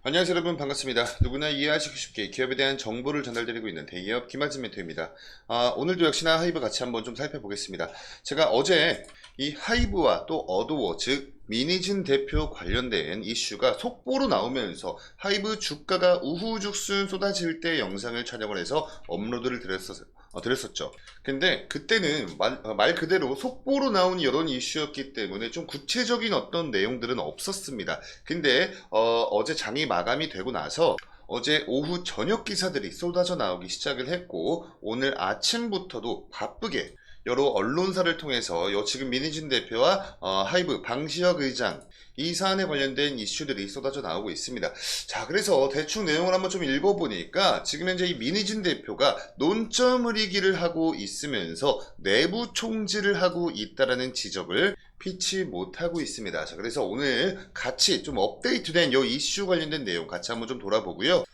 안녕하세요 여러분, 반갑습니다. 누구나 이해하시기 쉽게 기업에 대한 정보를 전달드리고 있는 대기업 김한진 멘토입니다. 오늘도 역시나 하이브 같이 한번 좀 살펴보겠습니다. 제가 어제 이 하이브와 또 어도워 즉 민희진 대표 관련된 이슈가 속보로 나오면서 하이브 주가가 우후죽순 쏟아질 때 영상을 촬영을 해서 업로드를 드렸었죠. 근데 그때는 말 그대로 속보로 나온 여론 이슈였기 때문에 좀 구체적인 어떤 내용들은 없었습니다. 근데 어제 장이 마감이 되고 나서 어제 오후 저녁 기사들이 쏟아져 나오기 시작을 했고, 오늘 아침부터도 바쁘게 여러 언론사를 통해서 지금 민희진 대표와 하이브 방시혁 의장 이 사안에 관련된 이슈들이 쏟아져 나오고 있습니다. 자, 그래서 대충 내용을 한번 좀 읽어보니까 지금 현재 이 민희진 대표가 논점 흐리기를 하고 있으면서 내부 총질을 하고 있다라는 지적을 피치 못하고 있습니다. 자, 그래서 오늘 같이 좀 업데이트된 이 이슈 관련된 내용 같이 한번 좀 돌아보고요.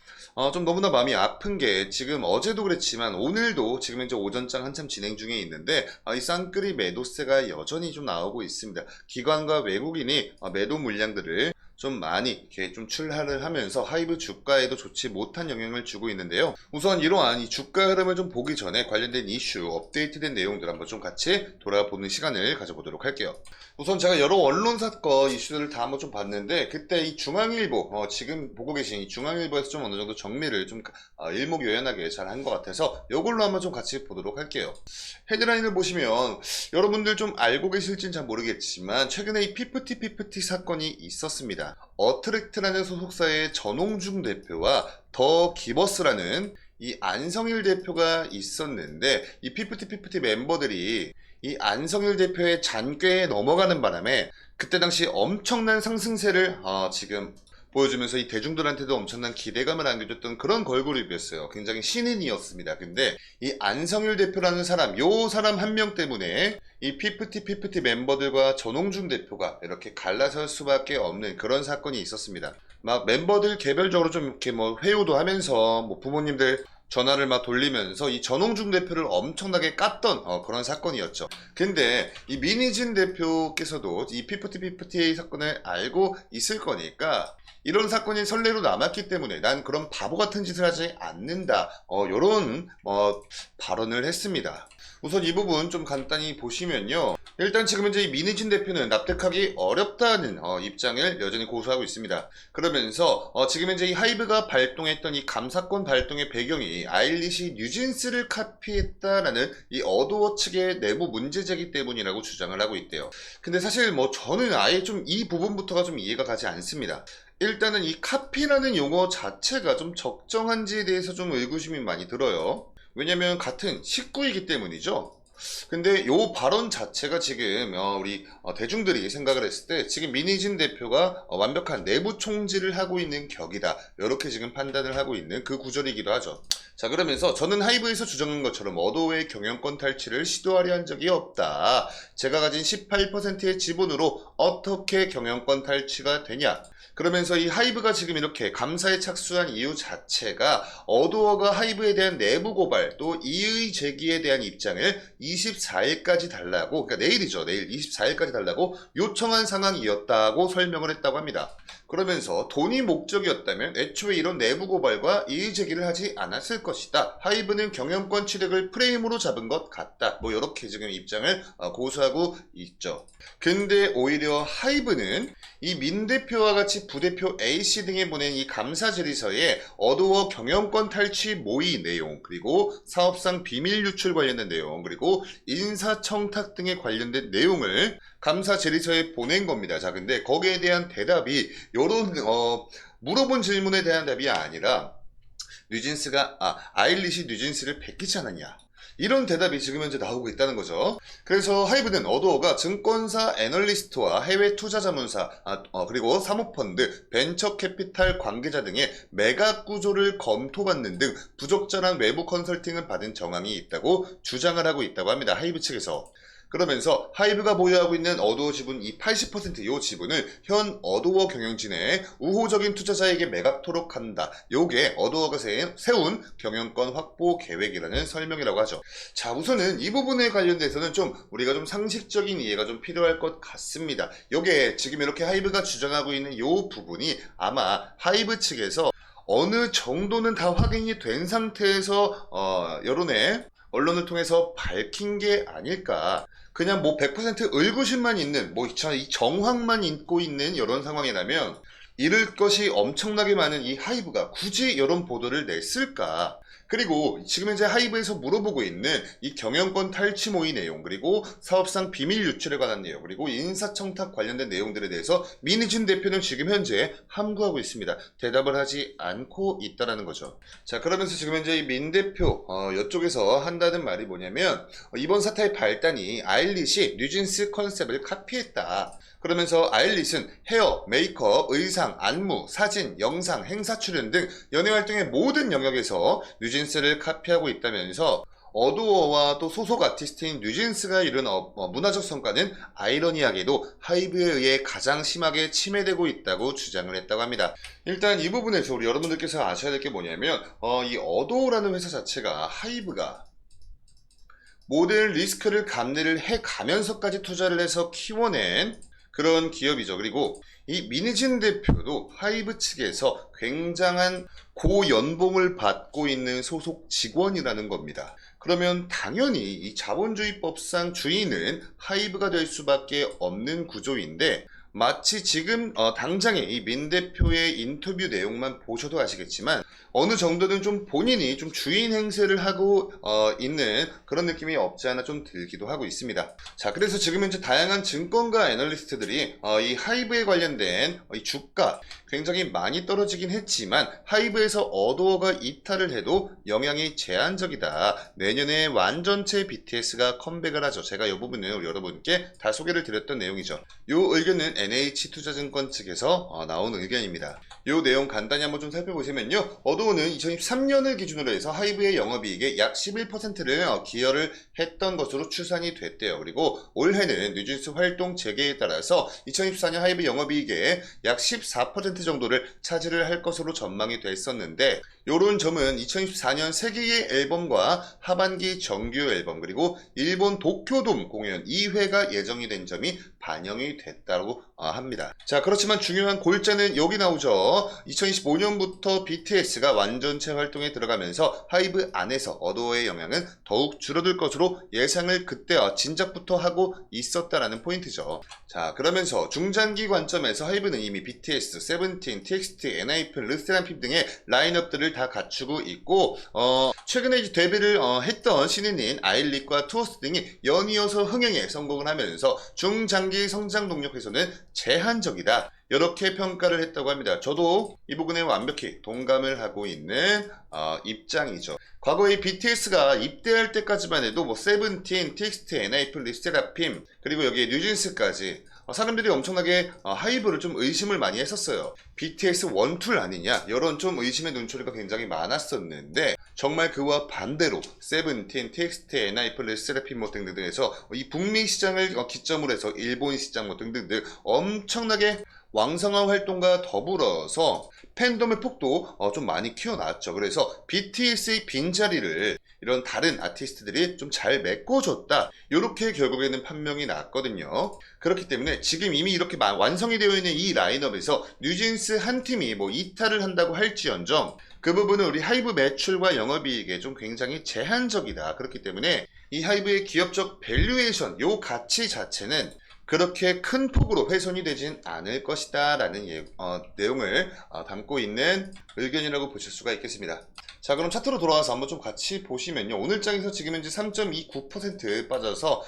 좀 너무나 마음이 아픈 게 지금 어제도 그랬지만 오늘도 지금 현재 오전장 한참 진행 중에 있는데 이 쌍끌이 매도세가 여전히 좀 나오고 있습니다. 기관과 외국인이 매도 물량들을 좀 많이 이렇게 좀 출하를 하면서 하이브 주가에도 좋지 못한 영향을 주고 있는데요. 우선 이러한 이 주가 흐름을 좀 보기 전에 관련된 이슈, 업데이트된 내용들 한번 좀 같이 돌아보는 시간을 가져보도록 할게요. 우선 제가 여러 언론사 거 이슈들을 다 한번 좀 봤는데, 그때 이 중앙일보, 지금 보고 계신 이 중앙일보에서 좀 어느 정도 정리를 좀 일목요연하게 잘 한 것 같아서 이걸로 한번 좀 같이 보도록 할게요. 헤드라인을 보시면 여러분들 좀 알고 계실진 잘 모르겠지만 최근에 이 피프티 사건이 있었습니다. 어트랙트라는 소속사의 전홍중 대표와 더 기버스라는 이 안성일 대표가 있었는데, 이 피프티 멤버들이 이 안성일 대표의 잔꾀에 넘어가는 바람에 그때 당시 엄청난 상승세를 지금 보여주면서 이 대중들한테도 엄청난 기대감을 안겨줬던 그런 걸그룹이었어요. 굉장히 신인이었습니다. 근데 이 안성일 대표라는 사람, 요 사람 한 명 때문에 이 피프티 멤버들과 전홍준 대표가 이렇게 갈라설 수밖에 없는 그런 사건이 있었습니다. 막 멤버들 개별적으로 좀 이렇게 회유도 하면서 부모님들 전화를 막 돌리면서 이 전홍중 대표를 엄청나게 깠던 그런 사건이었죠. 근데 이 민희진 대표께서도 이 피프티 사건을 알고 있을 거니까 이런 사건이 선례로 남았기 때문에 난 그런 바보 같은 짓을 하지 않는다, 요런 발언을 했습니다. 우선 이 부분 좀 간단히 보시면요, 일단 지금 현재 이 민희진 대표는 납득하기 어렵다는 입장을 여전히 고수하고 있습니다. 그러면서 지금 현재 이 하이브가 발동했던 이 감사권 발동의 배경이 아일리시 뉴진스를 카피했다라는 이 어도워 측의 내부 문제 제기 때문이라고 주장을 하고 있대요. 근데 사실 저는 아예 좀 이 부분부터가 좀 이해가 가지 않습니다. 일단은 이 카피라는 용어 자체가 좀 적정한지에 대해서 좀 의구심이 많이 들어요. 왜냐면 같은 식구이기 때문이죠. 근데 요 발언 자체가 지금 우리 대중들이 생각을 했을 때 지금 민희진 대표가 완벽한 내부 총질을 하고 있는 격이다, 이렇게 지금 판단을 하고 있는 그 구절이기도 하죠. 자, 그러면서 저는 하이브에서 주장한 것처럼 어도어의 경영권 탈취를 시도하려 한 적이 없다. 제가 가진 18%의 지분으로 어떻게 경영권 탈취가 되냐. 그러면서 이 하이브가 지금 이렇게 감사에 착수한 이유 자체가 어도어가 하이브에 대한 내부 고발 또 이의 제기에 대한 입장을 24일까지 달라고, 그러니까 내일이죠, 내일 24일까지 달라고 요청한 상황이었다고 설명을 했다고 합니다. 그러면서 돈이 목적이었다면 애초에 이런 내부 고발과 이의 제기를 하지 않았을 것이다. 하이브는 경영권 취득을 프레임으로 잡은 것 같다, 이렇게 지금 입장을 고수하고 있죠. 근데 오히려 하이브는 이 민 대표와 같이 부대표 A씨 등에 보낸 이 감사 질의서에 어도어 경영권 탈취 모의 내용, 그리고 사업상 비밀 유출 관련된 내용, 그리고 인사청탁 등에 관련된 내용을 감사 질의서에 보낸 겁니다. 자, 근데 거기에 대한 대답이 요런 물어본 질문에 대한 답이 아니라 아일리시 뉴진스를 베끼지 않았냐, 이런 대답이 지금 현재 나오고 있다는 거죠. 그래서 하이브는 어도어가 증권사 애널리스트와 해외 투자 자문사, 그리고 사모펀드, 벤처 캐피탈 관계자 등의 매각 구조를 검토받는 등 부적절한 외부 컨설팅을 받은 정황이 있다고 주장을 하고 있다고 합니다. 하이브 측에서. 그러면서 하이브가 보유하고 있는 어도어 지분 이 80%요 지분을 현 어도어 경영진의 우호적인 투자자에게 매각토록 한다. 요게 어도어가 세운 경영권 확보 계획이라는 설명이라고 하죠. 자, 우선은 이 부분에 관련돼서는 좀 우리가 좀 상식적인 이해가 좀 필요할 것 같습니다. 요게 지금 이렇게 하이브가 주장하고 있는 요 부분이 아마 하이브 측에서 어느 정도는 다 확인이 된 상태에서 여론에 언론을 통해서 밝힌 게 아닐까. 그냥 뭐 100% 의구심만 있는 뭐 이 정황만 있고 있는 이런 상황이라면 잃을 것이 엄청나게 많은 이 하이브가 굳이 이런 보도를 냈을까? 그리고 지금 현재 하이브에서 물어보고 있는 이 경영권 탈취 모의 내용, 그리고 사업상 비밀 유출에 관한 내용, 그리고 인사청탁 관련된 내용들에 대해서 민희진 대표는 지금 현재 함구하고 있습니다. 대답을 하지 않고 있다라는 거죠. 자, 그러면서 지금 현재 이 민 대표 이쪽에서 한다는 말이 뭐냐면 이번 사태의 발단이 아일릿이 뉴진스 컨셉을 카피했다. 그러면서 아일릿은 헤어, 메이크업, 의상, 안무, 사진, 영상, 행사 출연 등 연예 활동의 모든 영역에서 뉴진스를 카피하고 있다면서 어도어와 또 소속 아티스트인 뉴진스가 이룬 문화적 성과는 아이러니하게도 하이브에 의해 가장 심하게 침해되고 있다고 주장을 했다고 합니다. 일단 이 부분에서 우리 여러분들께서 아셔야 될 게 뭐냐면 이 어도어라는 회사 자체가 하이브가 모든 리스크를 감내를 해가면서까지 투자를 해서 키워낸 그런 기업이죠. 그리고 이 민희진 대표도 하이브 측에서 굉장한 고연봉을 받고 있는 소속 직원이라는 겁니다. 그러면 당연히 이 자본주의법상 주인은 하이브가 될 수밖에 없는 구조인데 마치 지금 당장의 이 민 대표의 인터뷰 내용만 보셔도 아시겠지만 어느 정도는 좀 본인이 좀 주인 행세를 하고 있는 그런 느낌이 없지 않아 좀 들기도 하고 있습니다. 자, 그래서 지금 현재 다양한 증권가 애널리스트들이 이 하이브에 관련된 이 주가 굉장히 많이 떨어지긴 했지만 하이브에서 어도어가 이탈을 해도 영향이 제한적이다. 내년에 완전체 BTS가 컴백을 하죠. 제가 이 부분은 우리 여러분께 다 소개를 드렸던 내용이죠. 이 의견은 NH투자증권 측에서 나온 의견입니다. 이 내용 간단히 한번 좀 살펴보시면요. 어도어는 2023년을 기준으로 해서 하이브의 영업이익의 약 11%를 기여를 했던 것으로 추산이 됐대요. 그리고 올해는 뉴진스 활동 재개에 따라서 2024년 하이브 영업이익의 약 14% 정도를 차지를 할 것으로 전망이 됐었는데 요런 점은 2024년 세계의 앨범과 하반기 정규 앨범 그리고 일본 도쿄돔 공연 2회가 예정이 된 점이 반영이 됐다고 합니다. 자, 그렇지만 중요한 골자는 여기 나오죠. 2025년부터 BTS가 완전체 활동에 들어가면서 하이브 안에서 어도어의 영향은 더욱 줄어들 것으로 예상을 그때 진작부터 하고 있었다라는 포인트죠. 자, 그러면서 중장기 관점에서 하이브는 이미 BTS, 세븐틴, TXT, 엔하이픈, 르세라핌 등의 라인업들을 다 갖추고 있고 최근에 데뷔를 했던 신인인 아일릿과 투어스 등이 연이어서 흥행에 성공을 하면서 중장기 성장 동력에서는 제한적이다. 이렇게 평가를 했다고 합니다. 저도 이 부분에 완벽히 동감을 하고 있는 입장이죠. 과거에 BTS가 입대할 때까지만 해도 뭐 세븐틴, TXT, 엔하이픈, 르세라핌 그리고 여기에 뉴진스까지 사람들이 엄청나게 하이브를 좀 의심을 많이 했었어요. BTS 원툴 아니냐 이런 좀 의심의 눈초리가 굉장히 많았었는데 정말 그와 반대로 세븐틴, TXT, 엔하이픈, 르세라핌 뭐 등등에서 이 북미 시장을 기점으로 해서 일본 시장 뭐 등등등 엄청나게 왕성한 활동과 더불어서 팬덤의 폭도 좀 많이 키워놨죠. 그래서 BTS의 빈자리를 이런 다른 아티스트들이 좀 잘 메꿔줬다. 이렇게 결국에는 판명이 났거든요. 그렇기 때문에 지금 이미 이렇게 완성이 되어 있는 이 라인업에서 뉴진스 한 팀이 뭐 이탈을 한다고 할지언정 그 부분은 우리 하이브 매출과 영업이익에 좀 굉장히 제한적이다. 그렇기 때문에 이 하이브의 기업적 밸류에이션, 요 가치 자체는 그렇게 큰 폭으로 훼손이 되진 않을 것이다 라는 내용을 담고 있는 의견이라고 보실 수가 있겠습니다. 자, 그럼 차트로 돌아와서 한번 좀 같이 보시면요. 오늘 장에서 지금 현재 3.29% 빠져서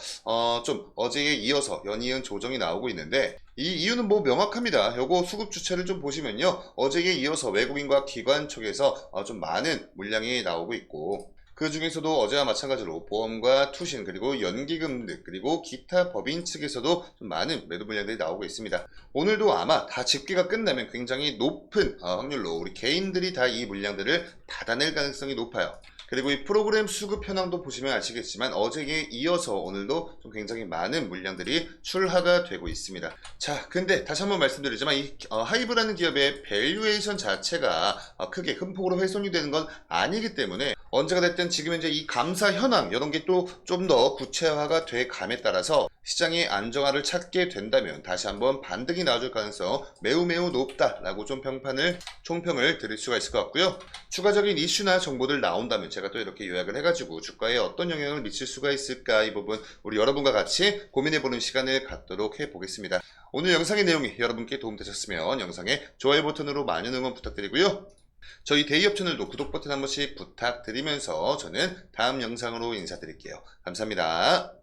좀 어제에 이어서 연이은 조정이 나오고 있는데 이 이유는 뭐 명확합니다. 요거 수급 주체를 좀 보시면요. 어제에 이어서 외국인과 기관 쪽에서 좀 많은 물량이 나오고 있고 그 중에서도 어제와 마찬가지로 보험과 투신 그리고 연기금 등 그리고 기타 법인 측에서도 좀 많은 매도 물량들이 나오고 있습니다. 오늘도 아마 다 집계가 끝나면 굉장히 높은 확률로 우리 개인들이 다 이 물량들을 받아낼 가능성이 높아요. 그리고 이 프로그램 수급 현황도 보시면 아시겠지만 어제에 이어서 오늘도 좀 굉장히 많은 물량들이 출하가 되고 있습니다. 자, 근데 다시 한번 말씀드리지만 이 하이브라는 기업의 밸류에이션 자체가 크게 큰 폭으로 훼손이 되는 건 아니기 때문에 언제가 됐든 지금 현재 이 감사 현황 이런 게 또 좀 더 구체화가 돼 감에 따라서 시장이 안정화를 찾게 된다면 다시 한번 반등이 나와줄 가능성 매우 높다라고 좀 총평을 드릴 수가 있을 것 같고요. 추가적인 이슈나 정보들 나온다면 제가 또 이렇게 요약을 해가지고 주가에 어떤 영향을 미칠 수가 있을까 이 부분 우리 여러분과 같이 고민해보는 시간을 갖도록 해보겠습니다. 오늘 영상의 내용이 여러분께 도움되셨으면 영상에 좋아요 버튼으로 많은 응원 부탁드리고요. 저희 데이업 채널도 구독 버튼 한 번씩 부탁드리면서 저는 다음 영상으로 인사드릴게요. 감사합니다.